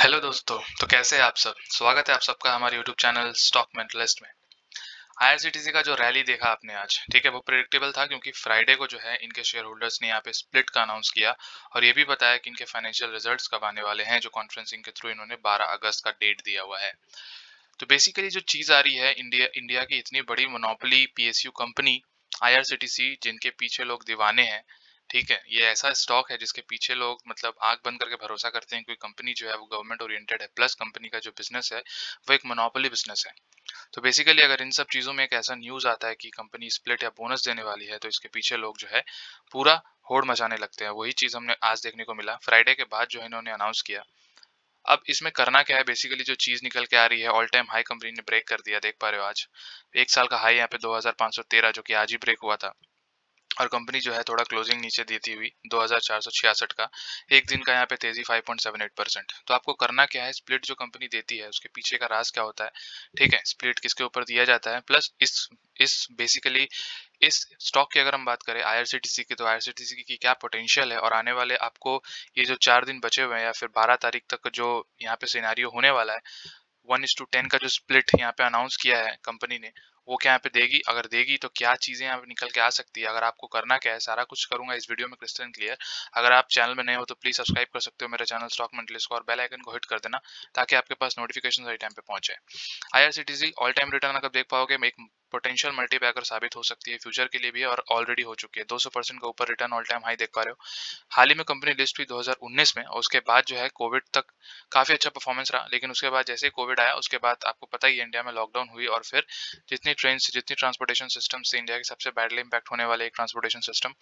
Hello दोस्तों। तो कैसे हैं आप सब। स्वागत है आप सबका हमारे यूट्यूब चैनल स्टॉक मेंटलिस्ट में। आईआरसीटीसी का जो रैली देखा आपने आज, ठीक है, वो प्रेडिक्टेबल था क्योंकि फ्राइडे को जो है इनके शेयर होल्डर्स ने यहाँ पे स्प्लिट का अनाउंस किया और ये भी बताया कि इनके फाइनेंशियल रिजल्ट्स कब आने वाले हैं, जो कॉन्फ्रेंसिंग के थ्रू इन्होंने 12 अगस्त का डेट दिया हुआ है। तो बेसिकली जो चीज आ रही है, इंडिया इंडिया की इतनी बड़ी मोनोपोली पीएसयू कंपनी आईआरसीटीसी, जिनके पीछे लोग दीवाने हैं, ठीक है, ये ऐसा स्टॉक है जिसके पीछे लोग मतलब आंख बंद करके भरोसा करते हैं, क्योंकि कंपनी जो है वो गवर्नमेंट ओरिएंटेड है, प्लस कंपनी का जो बिजनेस है वो एक मोनोपोली बिजनेस है। तो बेसिकली अगर इन सब चीजों में एक ऐसा न्यूज आता है कि कंपनी स्प्लिट या बोनस देने वाली है, तो इसके पीछे लोग जो है पूरा होड़ मचाने लगते हैं। वही चीज हमने आज देखने को मिला फ्राइडे के बाद जो है इन्होंने अनाउंस किया। अब इसमें करना क्या है, बेसिकली जो चीज निकल के आ रही है, ऑल टाइम हाई कंपनी ने ब्रेक कर दिया, देख पा रहे हो आज। एक साल का हाई यहाँ पे 2513, जो कि आज ही ब्रेक हुआ था। और कंपनी जो है थोड़ा क्लोजिंग नीचे देती हुई 2466 का। एक दिन का यहाँ पे तेजी 5.78%। तो आपको करना क्या है, स्प्लिट जो कंपनी देती है उसके पीछे का राज क्या होता है, ठीक है, स्प्लिट किसके ऊपर दिया जाता है, प्लस इस बेसिकली इस स्टॉक की अगर हम बात करें आईआरसीटीसी की, तो आईआरसीटीसी की क्या पोटेंशियल है, और आने वाले आपको ये जो 4 दिन बचे हुए हैं या फिर 12 तारीख तक जो यहाँ पे सिनेरियो होने वाला है, 1:10 का जो स्प्लिट यहाँ पे अनाउंस किया है कंपनी ने, वो क्या यहाँ पे देगी, अगर देगी तो क्या चीजें यहाँ पे निकल के आ सकती है। अगर आपको करना क्या है, सारा कुछ करूंगा इस वीडियो में क्रिस्टल क्लियर। अगर आप चैनल में नए हो तो प्लीज सब्सक्राइब कर सकते हो मेरे चैनल स्टॉक मेंटलिस्ट को, और बेल आइकन को हिट कर देना ताकि आपके पास नोटिफिकेशन सही टाइम पे पहुंचे। आईआरसीटीसी ऑल टाइम रिटर्न अगर देख पाओगे, एक पोटेंशियल मल्टीबैगर साबित हो सकती है फ्यूचर के लिए भी, और ऑलरेडी हो चुकी है। 200% का ऊपर रिटर्न ऑल टाइम हाई देख पा रहे हो। हाल ही में कंपनी लिस्ट हुई 2019 में, और उसके बाद जो है कोविड तक काफी अच्छा परफॉर्मेंस रहा, लेकिन उसके बाद जैसे ही कोविड आया उसके बाद आपको पता ही है इंडिया में लॉकडाउन हुई, और फिर जितनी ट्रांसपोर्टेशन सिस्टम से इंडिया के सबसे बैडली इंपैक्ट होने वाले एक ट्रांसपोर्टेशन सिस्टम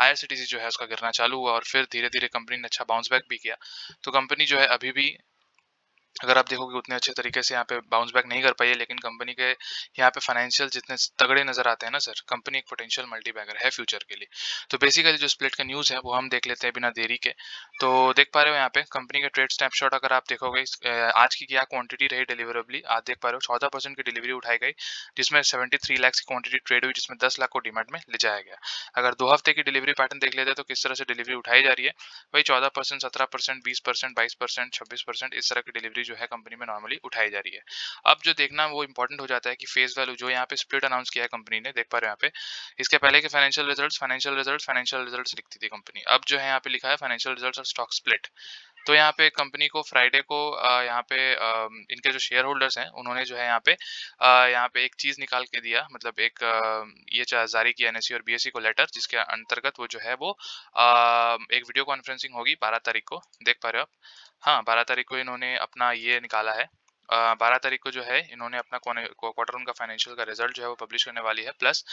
आईआरसीटीसी जो है उसका गिरना चालू हुआ, और फिर धीरे धीरे कंपनी ने अच्छा बाउंस बैक भी किया। तो कंपनी जो है अभी भी, अगर आप देखोगे, उतने अच्छे तरीके से यहाँ पे बाउंस बैक नहीं कर पाई है, लेकिन कंपनी के यहाँ पे फाइनेंशियल जितने तगड़े नजर आते हैं ना सर, कंपनी एक पोटेंशियल मल्टीबैगर है फ्यूचर के लिए। तो बेसिकली जो स्प्लिट का न्यूज़ है वो हम देख लेते हैं बिना देरी के। तो देख पा रहे हो यहाँ पे कंपनी का ट्रेड स्नैपशॉट, अगर आप देखोगे आज की क्या क्वांटिटी रही डिलीवरेबली, आज देख पा रहे हो 14% की डिलीवरी उठाई गई, जिसमें 73 लाख की क्वांटिटी ट्रेड हुई, जिसमें 10 लाख को डिमांड में ले जाया गया। अगर 2 हफ्ते की डिलीवरी पैटर्न देख लेते हैं तो किस तरह से डिलीवरी उठाई जा रही है, वही 14%, 17%, 20%, 22%, 26%, इस तरह की डिलीवरी जो है कंपनी में नॉर्मली उठाई जा रही है। अब जो देखना वो इंपॉर्टेंट हो जाता है कि फेस वैल्यू जो यहाँ पे स्प्लिट अनाउंस किया है कंपनी ने, देख पा रहे हो यहाँ पे, इसके पहले के फाइनेंशियल रिजल्ट्स लिखती थी कंपनी, अब जो है यहाँ पे लिखा है फाइनेंशियल रिजल्ट्स और स्टॉक स्प्लिट। तो यहाँ पे कंपनी को फ्राइडे को यहाँ पे इनके जो शेयर होल्डर्स हैं उन्होंने जो है यहाँ पे एक चीज निकाल के दिया, मतलब एक ये जारी किया एनएससी और बीएससी को लेटर, जिसके अंतर्गत वो जो है वो एक वीडियो कॉन्फ्रेंसिंग होगी 12 तारीख को, देख पा रहे हो आप। हाँ, 12 तारीख को इन्होंने अपना ये निकाला है। 12 तारीख को जो है इन्होंने अपना क्वार्टर उनका फाइनेंशियल का रिजल्ट जो है वो पब्लिश करने वाली है, प्लस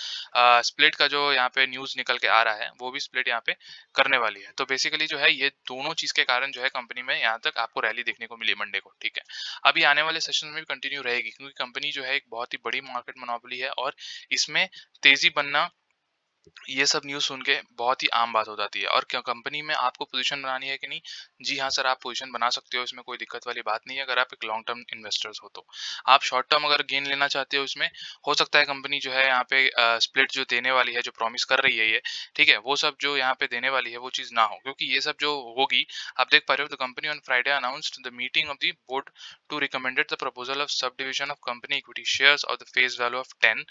स्प्लिट का जो यहाँ पे न्यूज निकल के आ रहा है वो भी स्प्लिट यहाँ पे करने वाली है। तो बेसिकली जो है ये दोनों चीज के कारण जो है कंपनी में यहाँ तक आपको रैली देखने को मिली मंडे को, ठीक है। अभी आने वाले सेशन में भी कंटिन्यू रहेगी, क्योंकि कंपनी जो है एक बहुत ही बड़ी मार्केट मोनोपोली है, और इसमें तेजी बनना, ये सब न्यूज़ सुन के बहुत ही आम बात हो जाती है। और क्या कंपनी में आपको पोजीशन बनानी है कि नहीं, जी हाँ सर, आप पोजीशन बना सकते हो, इसमें कोई दिक्कत वाली बात नहीं है, अगर आप एक लॉन्ग टर्म इन्वेस्टर्स हो तो। आप शॉर्ट टर्म अगर गेन लेना चाहते हो इसमें, हो सकता है कंपनी जो है यहाँ पे स्प्लिट जो देने वाली है, जो प्रॉमिस कर रही है ये, ठीक है, वो सब जो यहाँ पे देने वाली है वो चीज़ ना हो, क्योंकि ये सब जो होगी, आप देख पा रहे हो, the company on Friday announced the meeting of the board to recommended the proposal of subdivision of company equity shares of the face value of 10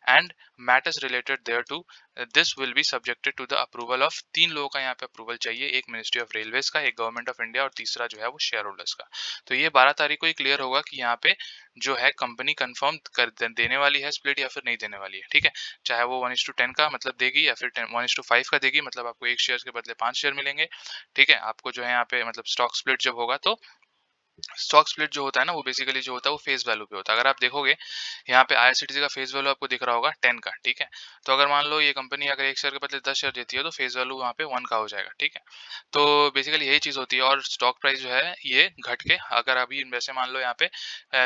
and matters related thereto. This will be subjected to the approval of, 3 लोगों का यहाँ पे approval चाहिए, एक ministry of railways का, एक government of India, और तीसरा जो है वो शेयर होल्डर्स का। तो ये 12 तारीख को ही क्लियर होगा कि यहाँ पे जो है कंपनी कंफर्म कर देने वाली है स्प्लिट या फिर नहीं देने वाली है, ठीक है। चाहे वो 1:10 का मतलब देगी, या फिर 1:5 का देगी, मतलब आपको एक शेयर के बदले 5 शेयर मिलेंगे, ठीक है। आपको जो है यहाँ पे मतलब स्टॉक स्प्लिट जब होगा, तो स्टॉक स्प्लिट जो होता है ना, वो बेसिकली जो होता है वो फेस वैल्यू पे होता है। अगर आप देखोगे यहाँ पे आईआरसीटीसी का फेस वैल्यू आपको दिख रहा होगा 10 का, ठीक है। तो अगर मान लो ये कंपनी अगर एक शेयर के बदले 10 शेयर देती है, तो फेस वैल्यू वहाँ पे 1 का हो जाएगा, ठीक है। तो बेसिकली यही चीज होती है, और स्टॉक प्राइस जो है ये घट के, अगर अभी वैसे मान लो यहाँ पे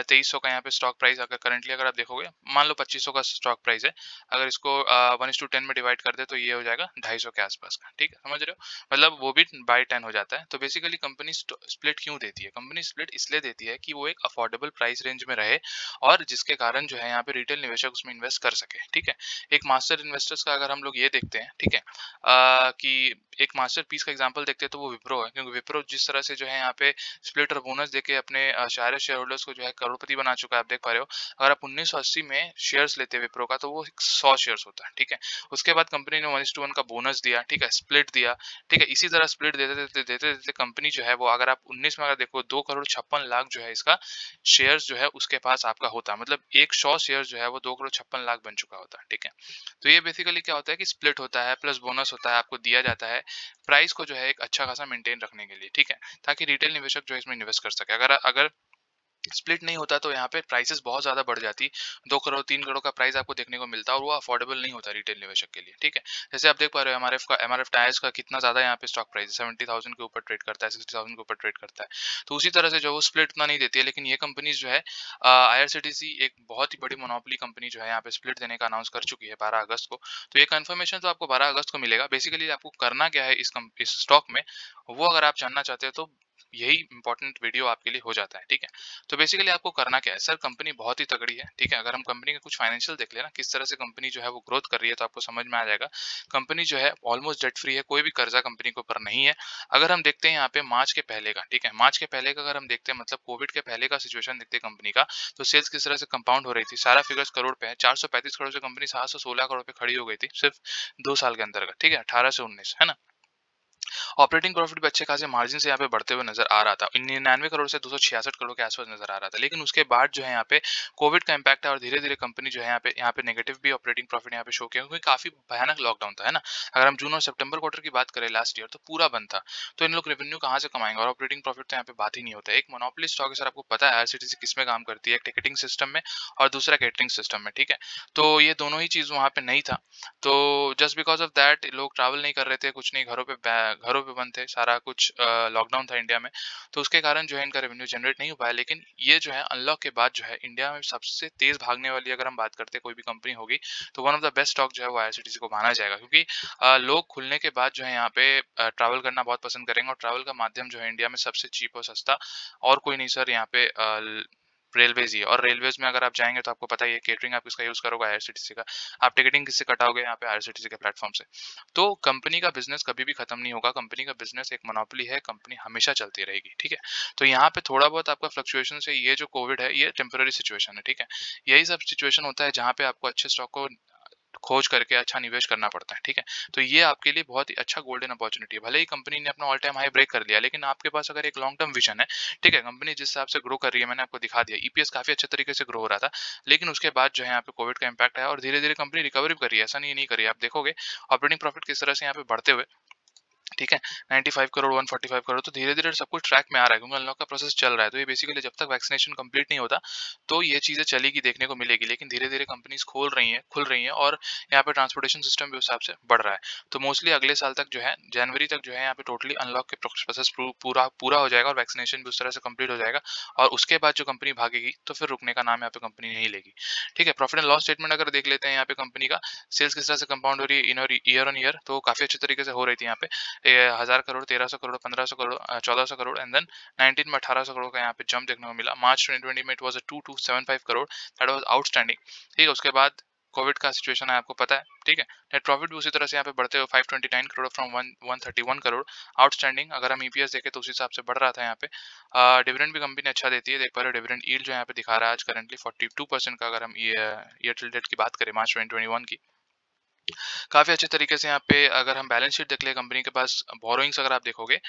2300 का यहाँ पे स्टॉक प्राइस, अगर करंटली अगर आप देखोगे, मान लो 2500 का स्टॉक प्राइस है, अगर इसको 1:10 में डिवाइड कर दे तो ये हो जाएगा 250 के आसपास का, ठीक है, समझ रहे हो, मतलब वो भी बाई 10 हो जाता है। तो बेसिकली कंपनी स्प्लिट क्यों देती है, कंपनी स्प्लिट स्प्लिट इसलिए देती है कि वो एक अफोर्डेबल प्राइस रेंज में रहे और जिसके कारण जो है यहाँ पे रिटेल निवेशक उसमें इन्वेस्ट कर सके, ठीक है। एक मास्टर इन्वेस्टर्स का अगर हम लोग ये देखते हैं, ठीक है, कि एक मास्टर पीस का एग्जांपल देखते हैं तो वो विप्रो है, क्योंकि विप्रो जिस तरह से जो है यहाँ पे स्प्लिट और बोनस देके अपने सारे शेयर होल्डर्स को जो है करोड़पति बना चुका है, आप देख पा रहे हो। अगर आप 1980 में शेयर्स लेते हैं विप्रो का तो वो 100 शेयर्स होता है, ठीक है। उसके बाद कंपनी ने 1:1 का बोनस दिया, ठीक है, स्प्लिट दिया, ठीक है। इसी तरह स्प्लिट देते देते देते देते कंपनी जो है वो, अगर आप 19 में अगर देखो, 2,56,00,000 जो है इसका शेयर्स जो है उसके पास आपका होता है, मतलब 100 शेयर जो है वो 2,56,00,000 बन चुका होता है, ठीक है। तो ये बेसिकली क्या होता है कि स्प्लिट होता है प्लस बोनस होता है, आपको दिया जाता है प्राइस को जो है एक अच्छा खासा मेंटेन रखने के लिए, ठीक है, ताकि रिटेल निवेशक जो है इसमें इन्वेस्ट कर सके। अगर अगर स्प्लिट नहीं होता तो यहाँ पे प्राइसेस बहुत ज्यादा बढ़ जाती, 2 करोड़ 3 करोड़ का प्राइस आपको देखने को मिलता और वो अफोर्डेबल नहीं होता रिटेल निवेशक के लिए, ठीक है। जैसे आप देख पा रहे हो एमआरएफ टायर्स का कितना ज्यादा यहाँ पे स्टॉक प्राइस 70,000 के ऊपर ट्रेड करता है, 60,000 के ऊपर ट्रेड करता है। तो उसी तरह से जो वो स्प्लिट इतना नहीं देती है, लेकिन ये कंपनीज जो है, आईआरसीटीसी एक बहुत ही बड़ी मोनोपोली कंपनी जो है यहाँ पे स्प्लिट देने का अनाउंस कर चुकी है 12 अगस्त को। तो ये कंफर्मेशन तो आपको 12 अगस्त को मिलेगा। बेसिकली आपको करना क्या है इस स्टॉक में, वो अगर आप जानना चाहते हैं तो यही इंपॉर्टेंट वीडियो आपके लिए हो जाता है, ठीक है। तो बेसिकली आपको करना क्या है, सर कंपनी बहुत ही तगड़ी है, ठीक है। अगर हम कंपनी के कुछ फाइनेंशियल देख लेना किस तरह से कंपनी जो है वो ग्रोथ कर रही है तो आपको समझ में आ जाएगा। कंपनी जो है ऑलमोस्ट डेट फ्री है, कोई भी कर्जा कंपनी के ऊपर नहीं है। अगर हम देखते हैं यहाँ पे मार्च के पहले का, ठीक है, मार्च के पहले का अगर हम देखते हैं, मतलब कोविड के पहले का सिचुएशन देखते हैं कंपनी का, तो सेल्स किस तरह से कंपाउंड हो रही थी, सारा फिगर्स करोड़ पे है। 435 करोड़ से कंपनी 716 करोड़ पे खड़ी हो गई थी सिर्फ 2 साल के अंतर्गत, ठीक है, 18 से 19, है ना। ऑपरेटिंग प्रॉफिट भी अच्छे खासे मार्जिन से यहाँ पे बढ़ते हुए नजर आ रहा था, 99 करोड़ से 266 करोड़ के आसपास नजर आ रहा था। लेकिन उसके बाद जो है यहाँ पे कोविड का इम्पैक्ट है और धीरे धीरे कंपनी जो है यहाँ पे नेगेटिव भी ऑपरेटिंग प्रॉफिट यहाँ पे शो किया, क्योंकि काफी भयानक लॉकडाउन था, है ना। अगर हम जून और सितंबर क्वार्टर की बात करें लास्ट ईयर तो पूरा बंद था, तो इन लोग रेवेन्यू कहाँ से कमाएंगे, और ऑपरेटिंग प्रॉफिट तो यहाँ पे बात ही नहीं होता है। एक मोनोपोली स्टॉक है सर, आपको पता है आईआरसीटीसी किस में काम करती है, एक टिकटिंग सिस्टम में और दूसरा कैटरिंग सिस्टम में, ठीक है। तो ये दोनों ही चीज वहाँ पे नहीं था, तो जस्ट बिकॉज ऑफ दैट लोग ट्रैवल नहीं कर रहे थे, कुछ नहीं, घरों पे बंद थे, सारा कुछ लॉकडाउन था इंडिया में, तो उसके कारण जो है इनका रेवेन्यू जनरेट नहीं हो पाया। लेकिन ये जो है अनलॉक के बाद जो है इंडिया में सबसे तेज भागने वाली अगर हम बात करते हैं कोई भी कंपनी होगी तो one of the best stock जो है वो आईआरसीटीसी को माना जाएगा, क्योंकि लोग खुलने के बाद जो है यहाँ पे ट्रैवल करना बहुत पसंद करेंगे, और ट्रैवल का माध्यम जो है इंडिया में सबसे चीप और सस्ता और कोई नहीं सर, यहाँ पे रेलवेज ही है। और रेलवेज में अगर आप जाएंगे तो आपको पता ही है केटरिंग आप किसका यूज करोगे, आईआरसीटीसी का। आप टिकटिंग किससे कटाओगे, यहाँ पे आईआरसीटीसी के प्लेटफॉर्म से। तो कंपनी का बिजनेस कभी भी खत्म नहीं होगा, कंपनी का बिजनेस एक मोनोपोली है, कंपनी हमेशा चलती रहेगी, ठीक है। तो यहाँ पे थोड़ा बहुत आपका फ्लक्चुएशन है, ये जो कोविड है ये टेम्पररी सिचुएशन है, ठीक है। यही सब सिचुएशन होता है जहाँ पे आपको अच्छे स्टॉक को खोज करके अच्छा निवेश करना पड़ता है, ठीक है। तो ये आपके लिए बहुत ही अच्छा गोल्डन अपॉर्चुनिटी है। भले ही कंपनी ने अपना ऑल टाइम हाई ब्रेक कर लिया, लेकिन आपके पास अगर एक लॉन्ग टर्म विजन है, ठीक है, कंपनी जिस हिसाब से ग्रो कर रही है, मैंने आपको दिखा दिया, ईपीएस काफी अच्छे तरीके से ग्रो हो रहा था, लेकिन उसके बाद जो है यहाँ पे कोविड का इम्पैक्ट है और धीरे धीरे कंपनी रिकवरी भी कर रही है, ऐसा नहीं नहीं करी है। आप देखोगे ऑपरेटिंग प्रॉफिट किस तरह से यहाँ पे बढ़ते हुए, ठीक है, 95 करोड़ 145 करोड़, तो धीरे धीरे सब कुछ ट्रैक में आ रहा है, क्योंकि अनलॉक का प्रोसेस चल रहा है। तो ये बेसिकली जब तक वैक्सीनेशन कंप्लीट नहीं होता तो ये चीजें चलेगी, देखने को मिलेगी, लेकिन धीरे धीरे कंपनीज खुल रही हैं और यहाँ पे ट्रांसपोर्टेशन सिस्टम भी उस हिसाब से बढ़ रहा है। तो मोस्टली अगले साल तक जो है, जनवरी तक जो है यहाँ पे टोटली अनलॉक के प्रोसेस पूरा पूरा हो जाएगा और वैक्सीनेशन भी उस तरह से कंप्लीट हो जाएगा, और उसके बाद जो कंपनी भागेगी तो फिर रुकने का नाम यहाँ पे कंपनी नहीं लेगी, ठीक है। प्रॉफिट एंड लॉस स्टेटमेंट अगर देख लेते हैं यहाँ पे कंपनी का, सेल्स किस तरह से कंपाउंड हो रही है ईयर ऑन ईयर, तो काफी अच्छे तरीके से हो रही थी यहाँ पे, 1000 करोड़ 1300 करोड़ 1500 करोड़ 1400 करोड़, एंड देन 19 में 1800 करोड़ का यहाँ पे जंप देखने को मिला। मार्च 2020 में it was 2275 crore, that was outstanding, ठीक है। उसके बाद कोविड का सिचुएशन है, आपको पता है, ठीक है। नेट प्रॉफिट भी उसी तरह से यहाँ पे बढ़ते हुए 529 करोड़ फ्रॉम 131 करोड़ आउटस्टैंडिंग। अगर हम ईपीएस देखें तो उस हिसाब से बढ़ रहा था यहाँ पे। डिविडेंड भी कंपनी अच्छा देती है, देख पा रहे हो डिविडेंड यील्ड जो यहाँ पे दिखा रहा है आज करंटली 42% का, अगर हम ईयर टिल डेट की बात करें मार्च 2021 की। काफ़ी अच्छे तरीके से यहाँ पे अगर हम बैलेंस शीट देख ले, कंपनी के पास बोरोइंग्स अगर आप देखोगे,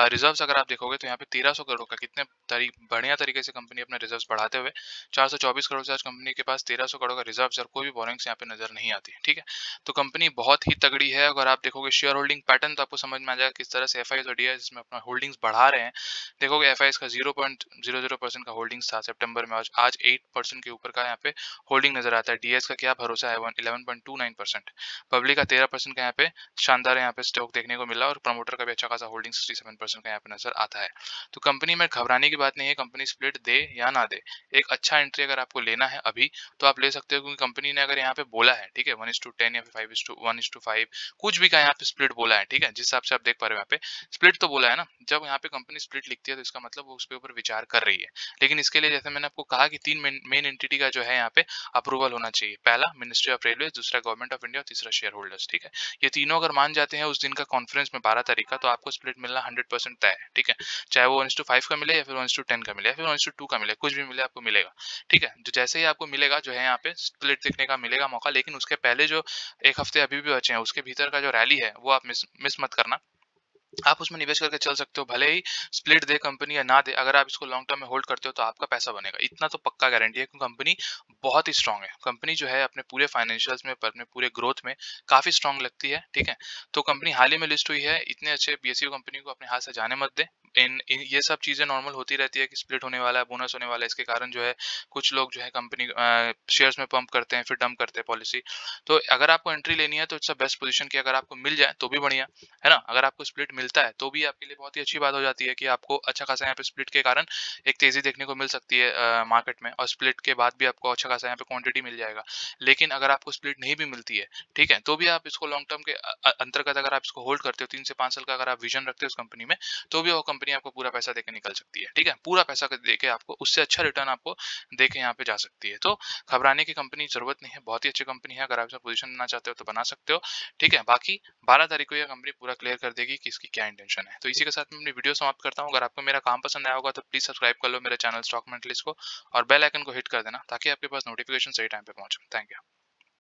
रिजर्व्स अगर आप देखोगे तो यहाँ पे 1300 करोड़ का कितने बढ़िया तरीके से कंपनी अपने रिजर्व्स बढ़ाते हुए 424 करोड़ से आज कंपनी के पास 1300 करोड़ का रिजर्व्स और कोई भी बोरोइंग्स यहाँ पे नजर नहीं आती है, ठीक है। तो कंपनी बहुत ही तगड़ी है। अगर आप देखोगे शेयर होल्डिंग पैटर्न तो आपको समझ में आ जाएगा किस तरह से एफआईएस और डीआईएस इसमें अपना होल्डिंग्स बढ़ा रहे हैं। देखोगे एफआईएस का 0.00% का होल्डिंग्स था सितंबर में, आज 8% के ऊपर का यहाँ पे होल्डिंग नजर आता है। डीएस का क्या भरोसा है, 11.29%। पब्लिक का 13% का यहाँ पे शानदार यहाँ पे स्टॉक देखने को मिला और प्रमोटर का भी अच्छा खासा होल्डिंग 67% का यहाँ पे नजर आता है। तो कंपनी में घबराने की बात नहीं है, कंपनी स्प्लिट दे या ना दे, एक अच्छा एंट्री अगर आपको लेना है अभी तो आप ले सकते हो, क्योंकि कंपनी ने अगर यहाँ पे बोला है, ठीक है, 1:10 या फिर 5:1:5 कुछ भी का यहाँ पे स्प्लिट बोला है, ठीक है, जिस हिसाब से आप देख पा रहे हो यहाँ पे स्प्लिट तो बोला है ना। जब यहाँ पे कंपनी स्प्लिट लिखती है तो इसका मतलब वो उसके ऊपर विचार कर रही है। लेकिन इसके लिए जैसे मैंने आपको कहा कि 3 मेन एंटिटी का जो है यहाँ पे अप्रूवल होना चाहिए। पहला मिनिस्ट्री ऑफ रेलवे, दूसरा गवर्नमेंट ऑफ इंडिया और तीसरा शेयर होल्डर्स, ठीक है। ये तीनों अगर मान जाते हैं उस दिन का कॉन्फ्रेंस में 12 तारीख का, तो आपको स्प्लिट मिलना 100% तय है, ठीक है। चाहे वो 1:5 का मिले या फिर 1:10 का मिले या फिर 1:2 का मिले, कुछ भी मिले आपको मिलेगा, ठीक है। जो जैसे ही आपको मिलेगा जो है यहाँ पे स्प्लिट देखने का मिलेगा मौका, लेकिन उसके पहले जो 1 हफ्ते अभी भी बचे हैं उसके भीतर का जो रैली है वो आप मिस मत करना। आप उसमें निवेश करके चल सकते हो, भले ही स्प्लिट दे कंपनी या ना दे, अगर आप इसको लॉन्ग टर्म में होल्ड करते हो तो आपका पैसा बनेगा, इतना तो पक्का गारंटी है, क्योंकि कंपनी बहुत ही स्ट्रांग है। कंपनी जो है अपने पूरे फाइनेंशियल्स में, अपने पूरे ग्रोथ में काफी स्ट्रांग लगती है, ठीक है। तो कंपनी हाल ही में लिस्ट हुई है, इतने अच्छे पीएसयू कंपनी को अपने हाथ से जाने मत दे। ये सब चीजें नॉर्मल होती रहती है कि स्प्लिट होने वाला है, बोनस होने वाला है, इसके कारण जो है कुछ लोग जो है कंपनी शेयर्स में पंप करते हैं, फिर डंप करते हैं पॉलिसी। तो अगर आपको एंट्री लेनी है तो इट्स अ बेस्ट पोजीशन की अगर आपको मिल जाए तो भी बढ़िया है ना। अगर आपको स्प्लिट मिलता है तो भी आपके लिए बहुत ही अच्छी बात हो जाती है कि आपको अच्छा खासा यहाँ पे स्प्लिट के कारण एक तेजी देखने को मिल सकती है मार्केट में, और स्प्लिट के बाद भी आपको अच्छा खासा यहाँ पे क्वांटिटी मिल जाएगा। लेकिन अगर आपको स्प्लिट नहीं भी मिलती है, ठीक है, तो भी आप इसको लॉन्ग टर्म के अंतर्गत अगर आप इसको होल्ड करते हो, 3 से 5 साल का अगर आप विजन रखते हो उस कंपनी में, तो भी वो कंपनी आपको पूरा पैसा देके निकल सकती है, ठीक है। पूरा पैसा देके आपको उससे अच्छा रिटर्न आपको देके यहाँ पे जा सकती है। तो घबराने की कंपनी जरूरत नहीं है, बहुत ही अच्छी कंपनी है, अगर आप इसमें पोजीशन बनाना चाहते हो तो बना सकते हो, ठीक है। बाकी 12 तारीख को यह कंपनी पूरा क्लियर कर देगी कि इसकी क्या इंटेंशन है। तो इसी के साथ मैं अपनी वीडियो समाप्त करता हूँ। अगर आपको मेरा काम पसंद आया होगा तो प्लीज सब्सक्राइब कर लो मेरे चैनल स्टॉक मेंटलिस्ट को, और बेल आइकन को हिट कर देना ताकि आपके पास नोटिफिकेशन सही टाइम पे पहुंचे। Thank you.